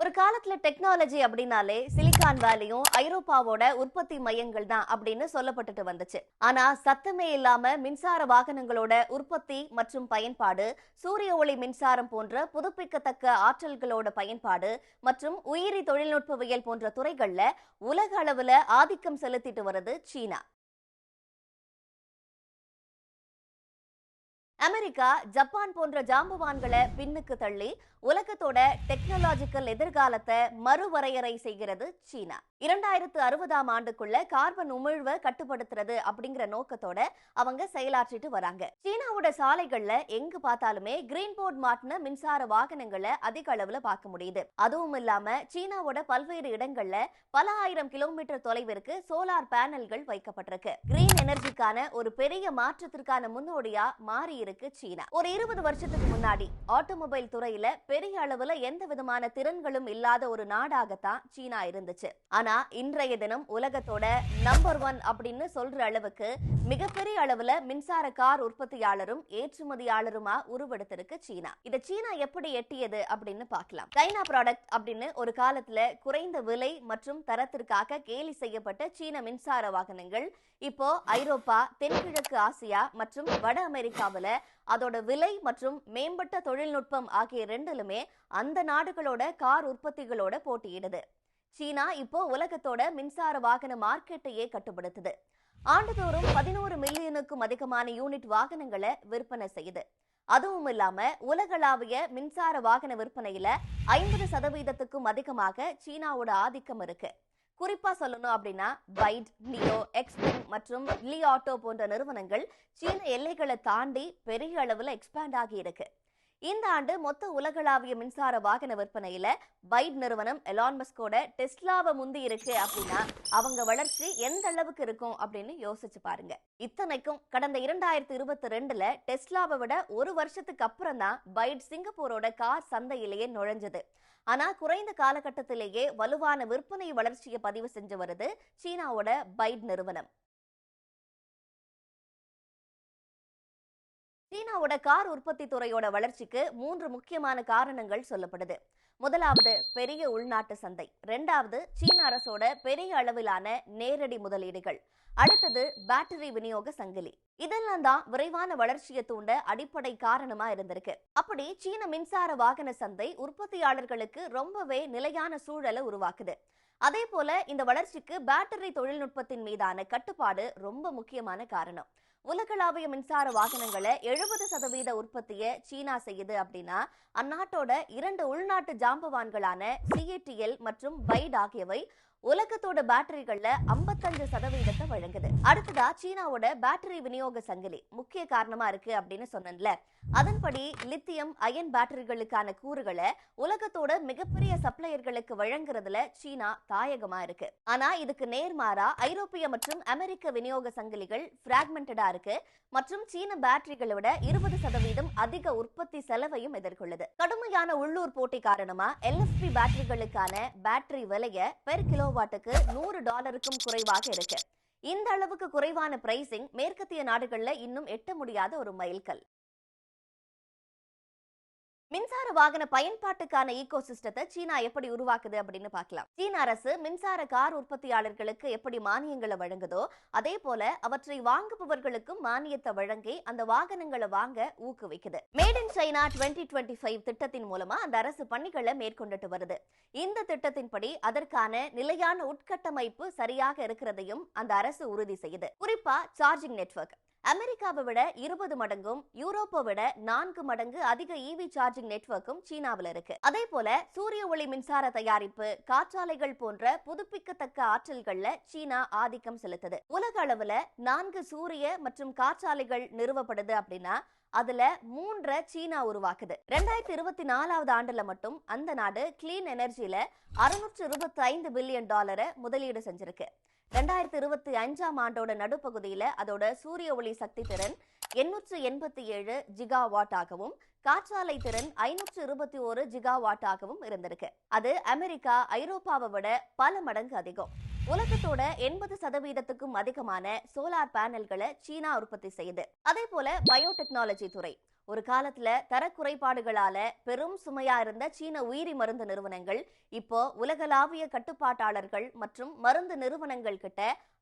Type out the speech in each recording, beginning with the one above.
ஒரு காலத்துல டெக்னாலஜி அப்படின்னாலே சிலிகான் வேலியும் ஐரோப்பாவோட உற்பத்தி மையங்கள் தான் அப்படின்னு சொல்லப்பட்டுட்டு வந்துச்சு. ஆனா சத்தமே இல்லாம மின்சார வாகனங்களோட உற்பத்தி மற்றும் பயன்பாடு, சூரிய ஒளி மின்சாரம் போன்ற புதுப்பிக்கத்தக்க ஆற்றல்களோட பயன்பாடு மற்றும் உயிரி தொழில்நுட்பவியல் போன்ற துறைகள்ல உலக அளவுல ஆதிக்கம் செலுத்திட்டு வருது சீனா. அமெரிக்கா, ஜப்பான் போன்ற ஜாம்பவான்களை பின்னுக்கு தள்ளி உலகத்தோட டெக்னாலஜிக்கல் எதிர்காலத்தை மறுவரையறை செய்கிறது சீனா. 2060ஆம் ஆண்டுக்குள்ள கார்பன் உமிழ்வை கட்டுப்படுத்துறது அப்படிங்கிற நோக்கத்தோட அவங்க செயலாற்றிட்டு வராங்க. சீனாவோட சாலைகள்ல எங்கு பார்த்தாலுமே கிரீன் போர்ட் மாட்டின மின்சார வாகனங்களை அதிக அளவுல பார்க்க முடியுது. அதுவும் இல்லாம சீனாவோட பல்வேறு இடங்கள்ல பல ஆயிரம் கிலோமீட்டர் தொலைவிற்கு சோலார் பேனல்கள் வைக்கப்பட்டிருக்கு. கிரீன் எனர்ஜிக்கான ஒரு பெரிய மாற்றத்திற்கான முன்னோடியா மாறி இருக்கு சீனா. ஒரு 20 வருஷத்துக்கு முன்னாடி ஆட்டோமொபைல் துறையில பெரிய அளவுல எந்த விதமான திறன்களும் இல்லாத ஒரு நாடாகத்தான் சீனா இருந்துச்சு. ஆனா இன்றைய தினம் உலகத்தோட நம்பர் 1 அப்படின்னு சொல்ற அளவுக்கு மிகப்பெரிய அளவுல மின்சார கார் உற்பத்தியாளரும் ஏற்றுமதியாளருமா உருவெடுத்திருக்கு சீனா. இத சீனா எப்படி எட்டியது அப்படின்னு பார்க்கலாம். சைனா ப்ராடக்ட் அப்படின்னு ஒரு காலத்துல குறைந்த விலை மற்றும் தரத்திற்காக கேலி செய்யப்பட்ட சீன மின்சார வாகனங்கள் இப்போ ஐரோப்பா, தென்கிழக்கு ஆசியா மற்றும் வட அமெரிக்காவில அதோட விலை மற்றும் மேம்பட்ட தொழில்நுட்பம் ஆகிய ரெண்டிலுமே அந்த நாடுகளோட கார் உற்பத்திகளோட போட்டியிடுது. சீனா இப்போ உலகத்தோட மின்சார வாகன மார்க்கெட்டையே கட்டுப்படுத்துது. ஆண்டுதோறும் 11 மில்லியனுக்கும் அதிகமான யூனிட் வாகனங்களை விற்பனை செய்யுது. அதுவும் இல்லாம உலகளாவிய மின்சார வாகன விற்பனையில 50% அதிகமாக சீனாவோட ஆதிக்கம் இருக்கு. குறிப்பா சொல்லணும் அப்படின்னா பைட், நியோ, எக்ஸ்பிங் மற்றும் லி ஆட்டோ போன்ற நிறுவனங்கள் சீன எல்லைகளை தாண்டி பெரிய அளவுல எக்ஸ்பேண்ட் ஆகி இருக்கு. இந்த ஆண்டு மொத்த உலகளாவிய மின்சார வாகன விற்பனையில பைட் நிறுவனம் எலான் மஸ்கோட டெஸ்லாவை முந்தி இருக்கு அப்படின்னா அவங்க வளர்ச்சி எந்த அளவுக்கு இருக்கும் அப்படின்னு யோசிச்சு பாருங்க. இத்தனைக்கும் கடந்த 2022ல டெஸ்லாவை விட ஒரு வருஷத்துக்கு அப்புறம் தான் பைட் சிங்கப்பூரோட கார் சந்தையிலேயே நுழைஞ்சது. ஆனா குறைந்த காலகட்டத்திலேயே வலுவான விற்பனை வளர்ச்சியை பதிவு செஞ்சு வருது சீனாவோட பைட் நிறுவனம். சீனாவோட கார் உற்பத்தி துறையோட வளர்ச்சிக்கு 3 முக்கியமான காரணங்கள் சொல்லப்படுது. முதலாவது பெரிய உள்நாட்டு சந்தை, இரண்டாவது சீன அரசோட பெரிய அளவிலான நேரடி முதலீடுகள், அடுத்தது பேட்டரி விநியோக சங்கிலி. இதெல்லாம் தான் விரைவான வளர்ச்சியை தூண்ட அடிப்படை காரணமா இருந்திருக்கு. அப்படி சீன மின்சார வாகன சந்தை உற்பத்தியாளர்களுக்கு ரொம்பவே நிலையான சூழலை உருவாக்குது. அதே போல இந்த வளர்ச்சிக்கு பேட்டரி தொழில்நுட்பத்தின் மீதான கட்டுப்பாடு ரொம்ப முக்கியமான காரணம். உலகளாவிய மின்சார வாகனங்களை 70% உற்பத்தியை சீனா செய்யுது அப்படின்னா அந்நாட்டோட 2 உள்நாட்டு ஜாம்பவான்களான சிஏடிஎல் மற்றும் பைட் ஆகியவை உலகத்தோட பேட்டரிகள்ல 55% வழங்குது. அடுத்ததா சீனாவோட பேட்டரி விநியோக சங்கிலி முக்கிய காரணமா இருக்கு அப்படின்னு சொன்னேன்ல. அதன்படி லித்தியம் அயன் பேட்டரிகளுக்கான கூறுகளை உலகத்தோட மிகப்பெரிய சப்ளையர்களுக்கு வழங்குறதுல சீனா தாயகமா இருக்கு. ஆனா இதுக்கு நேர்மாறா ஐரோப்பிய மற்றும் அமெரிக்க விநியோக சங்கிலிகள் பிராக்மெண்டடா இருக்கு மற்றும் சீன பேட்டரிகளை விட 20% அதிக உற்பத்தி செலவையும் எதிர்கொள்ளுது. கடுமையான உள்ளூர் போட்டி காரணமா எல்எஃப்பி பேட்டரிகளுக்கான பேட்டரி விலைய பெர் கிலோவாட்டுக்கு $100க்கும் குறைவாக இருக்கு. இந்த அளவுக்கு குறைவான பிரைசிங் மேற்கத்திய நாடுகள்ல இன்னும் எட்ட முடியாத ஒரு மைல்கல். மின்சார வாகன பயன்பாட்டுக்கான ஈகோசிஸ்டத்தை சீனா எப்படி உருவாக்குது அப்படின்னு பார்க்கலாம். சீன அரசு மின்சார கார் உற்பத்தியாளர்களுக்கு எப்படி மானியங்களை வழங்குதோ அதே போல அவற்றை வாங்குபவர்களுக்கும் மானியத்தை வழங்கி அந்த வாகனங்களை வாங்க ஊக்குவிக்குது. மேட் இன் சைனா 2025 திட்டத்தின் மூலமா அந்த அரசு பணிகளை மேற்கொண்டுட்டு வருது. இந்த திட்டத்தின்படி அதற்கான நிலையான உட்கட்டமைப்பு சரியாக இருக்கிறதையும் அந்த அரசு உறுதி செய்யுது. குறிப்பா சார்ஜிங் நெட்வொர்க் அமெரிக்காவை விட 20 மடங்கும் யூரோப்பை விட 4 மடங்கு அதிக இவி சார்ஜிங் நெட்வொர்க்கும் சீனாவில் இருக்கு. அதே போல சூரிய ஒளி மின்சார தயாரிப்பு, காற்றாலைகள் போன்ற புதுப்பிக்கத்தக்க ஆற்றல்கள்ல சீனா ஆதிக்கம் செலுத்துது. உலக அளவுல 4 சூரிய மற்றும் காற்றாலைகள் நிறுவப்படுது அப்படின்னா அதுல 3 சீனா உருவாக்குது. 2024ஆவது ஆண்டுல மட்டும் அந்த நாடு கிளீன் எனர்ஜில $625 பில்லியன் முதலீடு செஞ்சிருக்கு. 2025ஆம் ஆண்டோட நடுப்பகுதியில அதோட சூரிய ஒளி சக்தி திறன் 887 ஜிகாவாட் ஆகவும் காற்றாலை திறன் 521 ஜிகாவாட் ஆகவும் இருந்திருக்கு. அது அமெரிக்கா, ஐரோப்பாவை விட பல மடங்கு அதிகம். உலகத்தோட 80%க்கும் அதிகமான சோலார் பேனல்களை சீனா உற்பத்தி செய்யுது. அதே போல பயோடெக்னாலஜி துறை ஒரு காலத்துல தரக்குறைபாடுகளால பெரும் சுமையா இருந்த சீன உயிரி மருந்து நிறுவனங்கள் இப்போ உலகளாவிய கட்டுப்பாட்டாளர்கள் மற்றும் மருந்து நிறுவனங்கள் கிட்ட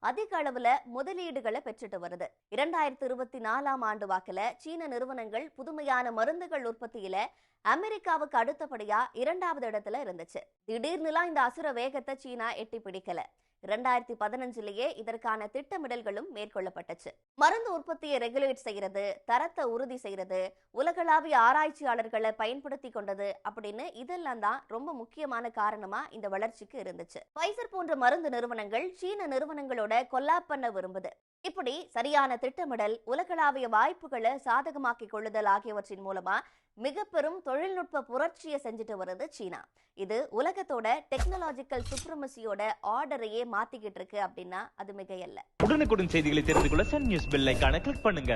அதிக அளவுல முதலீடுகளை பெற்றுட்டு வருது. 2024ஆம் ஆண்டு வாக்குல சீன நிறுவனங்கள் புதுமையான மருந்துகள் உற்பத்தியில அமெரிக்காவுக்கு அடுத்தபடியா 2வது இடத்துல இருந்துச்சு. திடீர்னுலாம் இந்த அசுர வேகத்தை சீனா எட்டி பிடிக்கல. 2015லேயே இதற்கான திட்டமிடல்களும் மேற்கொள்ளப்பட்டுச்சு. மருந்து உற்பத்தியை ரெகுலேட் செய்யறது, தரத்தை உறுதி செய்யறது, உலகளாவிய ஆராய்ச்சியாளர்களை பயன்படுத்தி கொண்டது அப்படின்னு இதெல்லாம் தான் ரொம்ப முக்கியமான காரணமா இந்த வளர்ச்சிக்கு இருந்துச்சு. பைசர் போன்ற மருந்து நிறுவனங்கள் சீன நிறுவனங்களோட கொலாப் பண்ண விரும்புது. இப்படி சரியான திட்டமிடல், உலகளாவிய வாய்ப்புகளை சாதகமாக்கி கொள்ளுதல் ஆகியவற்றின் மூலமா மிக பெரும் தொழில்நுட்ப புரட்சியை செஞ்சுட்டு வருது சீனா. இது உலகத்தோட டெக்னாலஜிக்கல் சுப்ரமசியோட ஆர்டரையே மாத்திக்கிட்டு இருக்கு அப்படின்னா அது மிகையல்ல. உடனுக்குடன் செய்திகளை தெரிந்து கொள்ள சன் நியூஸ் பெல் ஐகானை கிளிக் பண்ணுங்க.